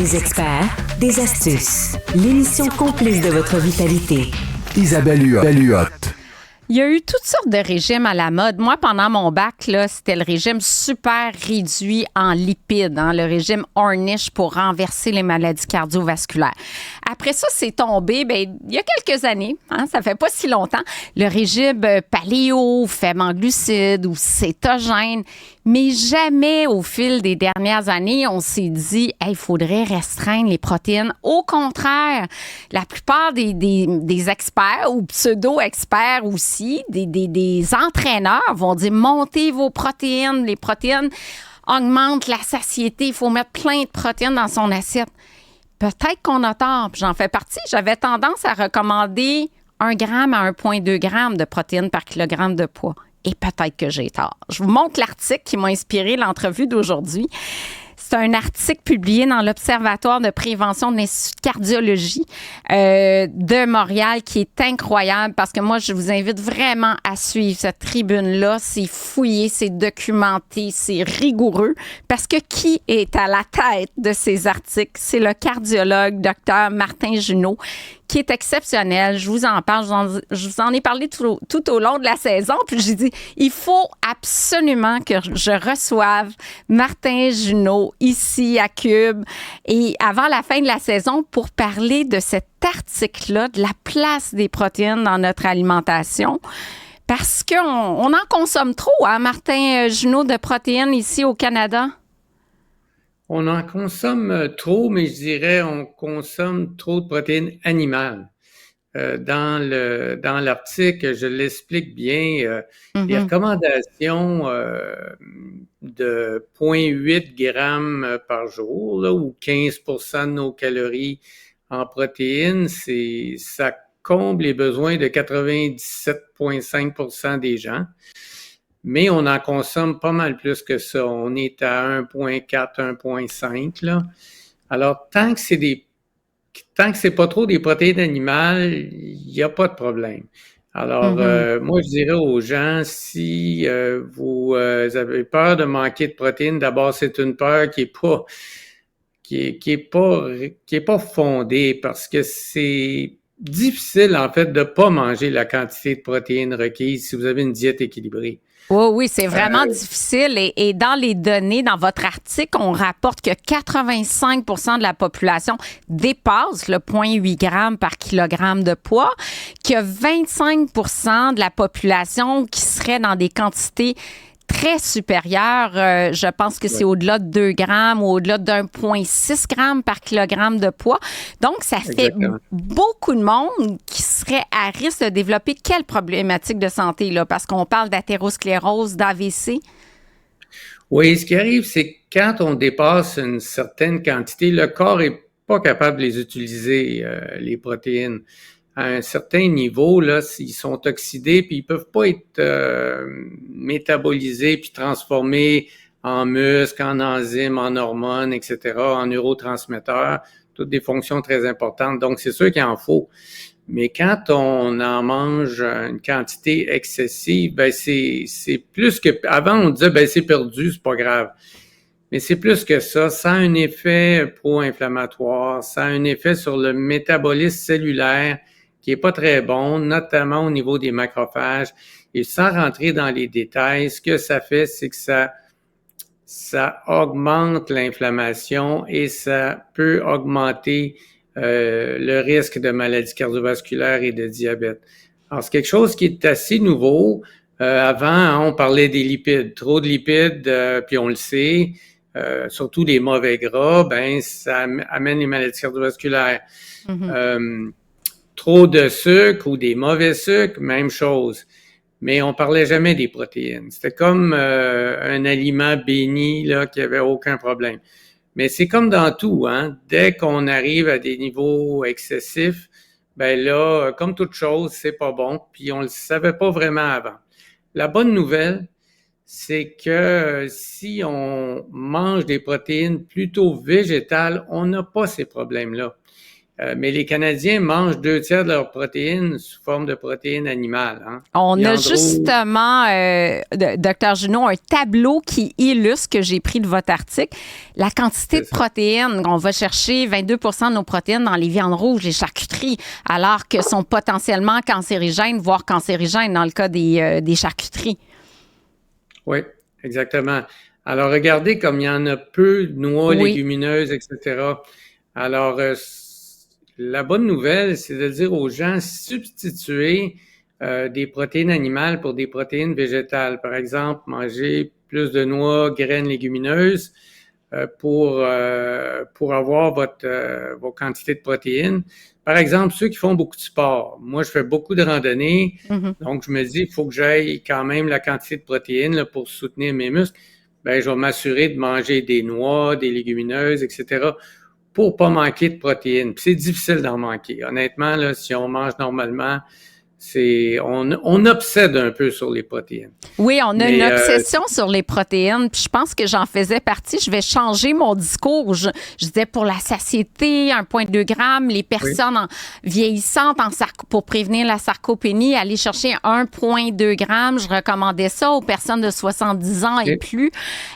Des experts, des astuces. L'émission complice de votre vitalité. Isabelle Huot. Il y a eu toutes sortes de régimes à la mode. Moi, pendant mon bac, là, c'était le régime super réduit en lipides, le régime Ornish pour renverser les maladies cardiovasculaires. Après ça, c'est tombé, il y a quelques années, ça fait pas si longtemps, le régime paléo, faible en glucides ou cétogène. Mais jamais au fil des dernières années, on s'est dit, il faudrait restreindre les protéines. Au contraire, la plupart des experts ou pseudo-experts aussi, des entraîneurs vont dire, montez vos protéines. Les protéines augmentent la satiété. Il faut mettre plein de protéines dans son assiette. Peut-être qu'on a tort, puis j'en fais partie. J'avais tendance à recommander 1 gramme à 1,2 g de protéines par kilogramme de poids. Et peut-être que j'ai tort. Je vous montre l'article qui m'a inspiré l'entrevue d'aujourd'hui. C'est un article publié dans l'Observatoire de prévention de l'Institut de cardiologie de Montréal qui est incroyable parce que moi, je vous invite vraiment à suivre cette tribune-là. C'est fouillé, c'est documenté, c'est rigoureux parce que qui est à la tête de ces articles? C'est le cardiologue Dr Martin Junot qui est exceptionnel. Je vous en parle, je vous en ai parlé tout au long de la saison. Puis j'ai dit, il faut absolument que je reçoive Martin Junot ici à Cube et avant la fin de la saison pour parler de cet article-là, de la place des protéines dans notre alimentation. Parce qu'on en consomme trop, Martin Junot, de protéines ici au Canada? On en consomme trop, mais je dirais on consomme trop de protéines animales. Dans l'article, je l'explique bien. Les recommandations de 0,8 grammes par jour, là, ou 15% de nos calories en protéines, ça comble les besoins de 97,5% des gens. Mais on en consomme pas mal plus que ça. On est à 1,4, 1,5 là. Alors, tant que c'est pas trop des protéines animales, il n'y a pas de problème. Alors, moi, je dirais aux gens, si vous avez peur de manquer de protéines, d'abord, c'est une peur qui est pas fondée parce que c'est difficile, en fait, de pas manger la quantité de protéines requises si vous avez une diète équilibrée. Oui, c'est vraiment difficile. Et dans les données, dans votre article, on rapporte que 85 de la population dépasse le 0,8 g par kilogramme de poids, qu'il y a 25 de la population qui serait dans des quantités très supérieures. Je pense que c'est au-delà de 2 grammes ou au-delà de 1,6 g par kilogramme de poids. Donc, ça fait beaucoup de monde qui serait à risque de développer quelle problématique de santé, là? Parce qu'on parle d'athérosclérose, d'AVC. Oui, ce qui arrive, c'est que quand on dépasse une certaine quantité, le corps est pas capable de les utiliser, les protéines. À un certain niveau, là, ils sont oxydés, puis ils peuvent pas être métabolisés puis transformés en muscles, en enzymes, en hormones, etc., en neurotransmetteurs, toutes des fonctions très importantes. Donc, c'est sûr qu'il en faut. Mais quand on en mange une quantité excessive, c'est plus que... Avant, on disait, c'est perdu, c'est pas grave. Mais c'est plus que ça. Ça a un effet pro-inflammatoire, ça a un effet sur le métabolisme cellulaire qui est pas très bon, notamment au niveau des macrophages. Et sans rentrer dans les détails, ce que ça fait, c'est que ça augmente l'inflammation et ça peut augmenter le risque de maladies cardiovasculaires et de diabète. Alors, c'est quelque chose qui est assez nouveau. Avant, on parlait des lipides. Trop de lipides, puis on le sait, surtout des mauvais gras, ça amène les maladies cardiovasculaires. Trop de sucre ou des mauvais sucres, même chose. Mais on parlait jamais des protéines. C'était comme un aliment béni là qui avait aucun problème. Mais c'est comme dans tout, Dès qu'on arrive à des niveaux excessifs, là, comme toute chose, c'est pas bon. Puis on le savait pas vraiment avant. La bonne nouvelle, c'est que si on mange des protéines plutôt végétales, on n'a pas ces problèmes-là. Mais les Canadiens mangent 2/3 de leurs protéines sous forme de protéines animales. Hein. On Viande a rouge. justement, Dr. Junot, un tableau qui illustre que j'ai pris de votre article. La quantité de protéines, on va chercher 22 de nos protéines dans les viandes rouges, les charcuteries, alors que sont potentiellement cancérigènes, voire cancérigènes dans le cas des charcuteries. Oui, exactement. Alors, regardez comme il y en a peu, noix, Oui. légumineuses, etc. Alors, la bonne nouvelle, c'est de dire aux gens, substituer des protéines animales pour des protéines végétales. Par exemple, manger plus de noix, graines légumineuses pour avoir vos quantités de protéines. Par exemple, ceux qui font beaucoup de sport. Moi, je fais beaucoup de randonnées, donc je me dis, il faut que j'aille quand même la quantité de protéines là, pour soutenir mes muscles. Ben, je vais m'assurer de manger des noix, des légumineuses, etc., pour pas manquer de protéines. Puis c'est difficile d'en manquer. Honnêtement, là, si on mange normalement, on obsède un peu sur les protéines. Oui, on a une obsession sur les protéines, puis je pense que j'en faisais partie. Je vais changer mon discours. Je disais pour la satiété, 1,2 g, les personnes vieillissantes pour prévenir la sarcopénie, aller chercher 1,2 g. Je recommandais ça aux personnes de 70 ans et plus.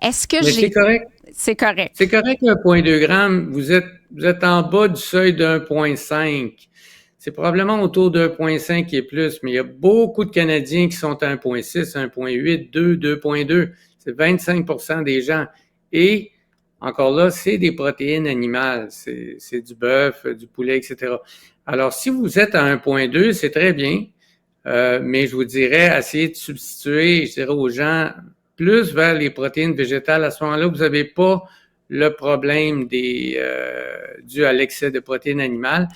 Est-ce que c'est correct. C'est correct. C'est correct, 1,2 g. Vous êtes en bas du seuil de 1,5. C'est probablement autour de 1,5 et plus, mais il y a beaucoup de Canadiens qui sont à 1,6, 1,8, 2, 2,2. C'est 25% des gens. Et encore là, c'est des protéines animales. C'est du bœuf, du poulet, etc. Alors, si vous êtes à 1,2, c'est très bien, mais je vous dirais, essayez de substituer, je dirais aux gens, plus vers les protéines végétales. À ce moment-là, vous n'avez pas le problème dû à l'excès de protéines animales.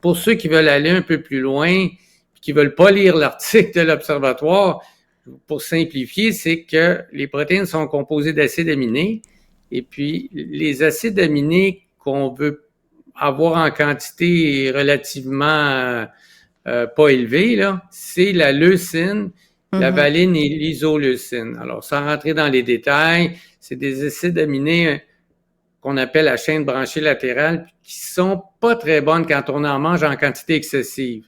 Pour ceux qui veulent aller un peu plus loin, qui veulent pas lire l'article de l'Observatoire, pour simplifier, c'est que les protéines sont composées d'acides aminés et puis les acides aminés qu'on veut avoir en quantité relativement pas élevée, là, c'est la leucine, la valine et l'isoleucine. Alors, sans rentrer dans les détails, c'est des acides aminés qu'on appelle la chaîne branchée latérale, qui sont pas très bonnes quand on en mange en quantité excessive.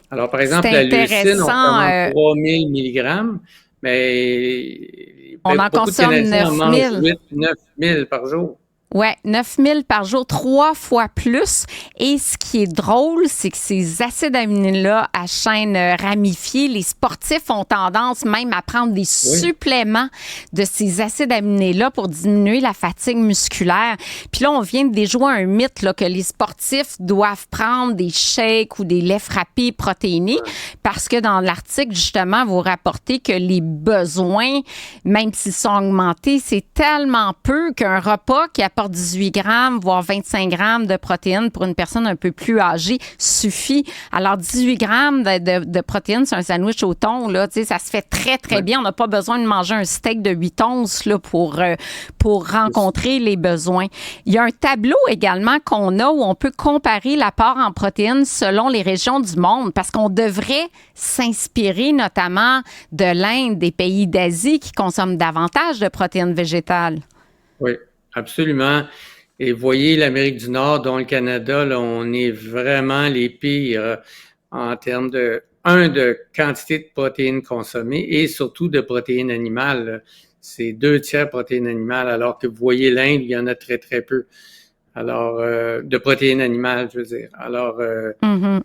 Alors, par exemple, la leucine, on commande 3000 mg, mais on en consomme 9 000 par jour. Oui, 9 000 par jour, 3 fois plus. Et ce qui est drôle, c'est que ces acides aminés-là à chaîne ramifiée, les sportifs ont tendance même à prendre des suppléments de ces acides aminés-là pour diminuer la fatigue musculaire. Puis là, on vient de déjouer un mythe là, que les sportifs doivent prendre des shakes ou des laits frappés protéinés parce que dans l'article, justement, vous rapportez que les besoins, même s'ils sont augmentés, c'est tellement peu qu'un repas qui apporte 18 grammes, voire 25 grammes de protéines pour une personne un peu plus âgée suffit. Alors, 18 grammes de protéines sur un sandwich au thon, là, ça se fait très, très bien. On n'a pas besoin de manger un steak de 8 onces là, pour rencontrer les besoins. Il y a un tableau également qu'on a où on peut comparer l'apport en protéines selon les régions du monde parce qu'on devrait s'inspirer notamment de l'Inde, des pays d'Asie qui consomment davantage de protéines végétales. Oui. Absolument. Et voyez, l'Amérique du Nord, dont le Canada, là, on est vraiment les pires en termes de quantité de protéines consommées et surtout de protéines animales. C'est 2/3 protéines animales, alors que vous voyez l'Inde, il y en a très, très peu. Alors, de protéines animales, je veux dire. Alors,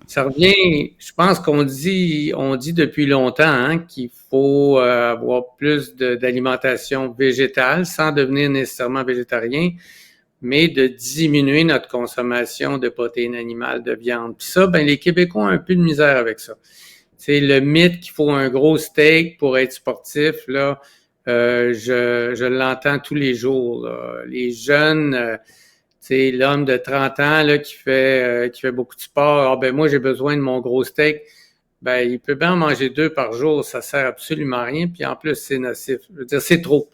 ça revient, je pense qu'on dit depuis longtemps qu'il faut avoir plus d'alimentation végétale sans devenir nécessairement végétarien, mais de diminuer notre consommation de protéines animales, de viande. Puis ça, les Québécois ont un peu de misère avec ça. C'est le mythe qu'il faut un gros steak pour être sportif, là, je l'entends tous les jours, là. Les jeunes... c'est l'homme de 30 ans là, qui fait beaucoup de sport. Moi, j'ai besoin de mon gros steak. Il peut bien en manger 2 par jour. Ça sert absolument à rien. Puis en plus, c'est nocif. Je veux dire, c'est trop.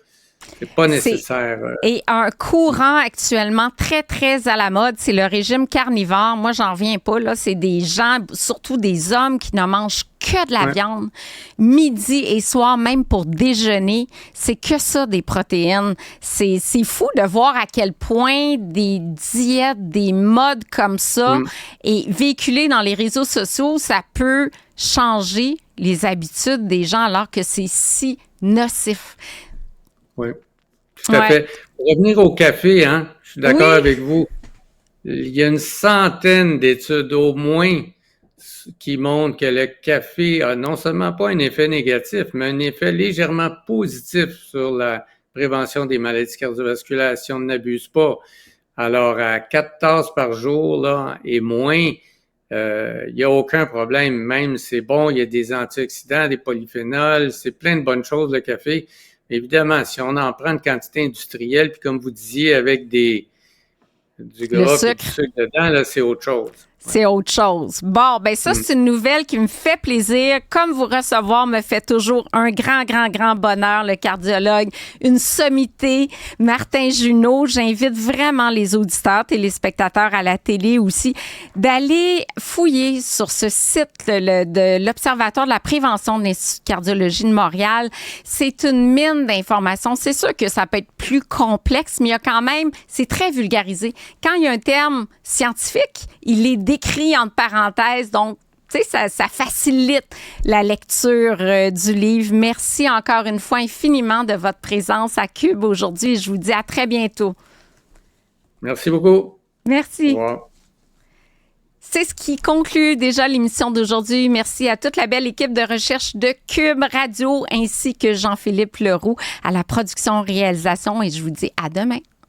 C'est pas nécessaire. Et un courant actuellement très, très à la mode, c'est le régime carnivore. Moi, j'en reviens pas. Là, c'est des gens, surtout des hommes, qui ne mangent que de la viande, midi et soir, même pour déjeuner, c'est que ça, des protéines. C'est fou de voir à quel point des diètes, des modes comme ça et véhiculés dans les réseaux sociaux, ça peut changer les habitudes des gens alors que c'est si nocif. Oui, tout à fait. Pour revenir au café, hein, je suis d'accord avec vous. Il y a une centaine d'études au moins qui montrent que le café a non seulement pas un effet négatif, mais un effet légèrement positif sur la prévention des maladies cardiovasculaires si on n'abuse pas. Alors, à 4 tasses par jour là, et moins, il n'y a aucun problème. Même, c'est bon, il y a des antioxydants, des polyphénols, c'est plein de bonnes choses, le café. Évidemment, si on en prend une quantité industrielle, puis comme vous disiez, avec du gras et du sucre dedans, là, c'est autre chose. C'est autre chose. Bon, ben ça, c'est une nouvelle qui me fait plaisir. Comme vous recevoir me fait toujours un grand, grand, grand bonheur, le cardiologue. Une sommité, Martin Junot. J'invite vraiment les auditeurs, téléspectateurs à la télé aussi, d'aller fouiller sur ce site de l'Observatoire de la prévention de l'Institut de cardiologie de Montréal. C'est une mine d'informations. C'est sûr que ça peut être plus complexe, mais il y a quand même, c'est très vulgarisé. Quand il y a un terme scientifique, il est décrit entre parenthèses, donc tu sais, ça facilite la lecture du livre. Merci encore une fois infiniment de votre présence à Cube aujourd'hui et je vous dis à très bientôt. Merci beaucoup. Merci. Au revoir. C'est ce qui conclut déjà l'émission d'aujourd'hui. Merci à toute la belle équipe de recherche de Cube Radio ainsi que Jean-Philippe Leroux à la production-réalisation et je vous dis à demain.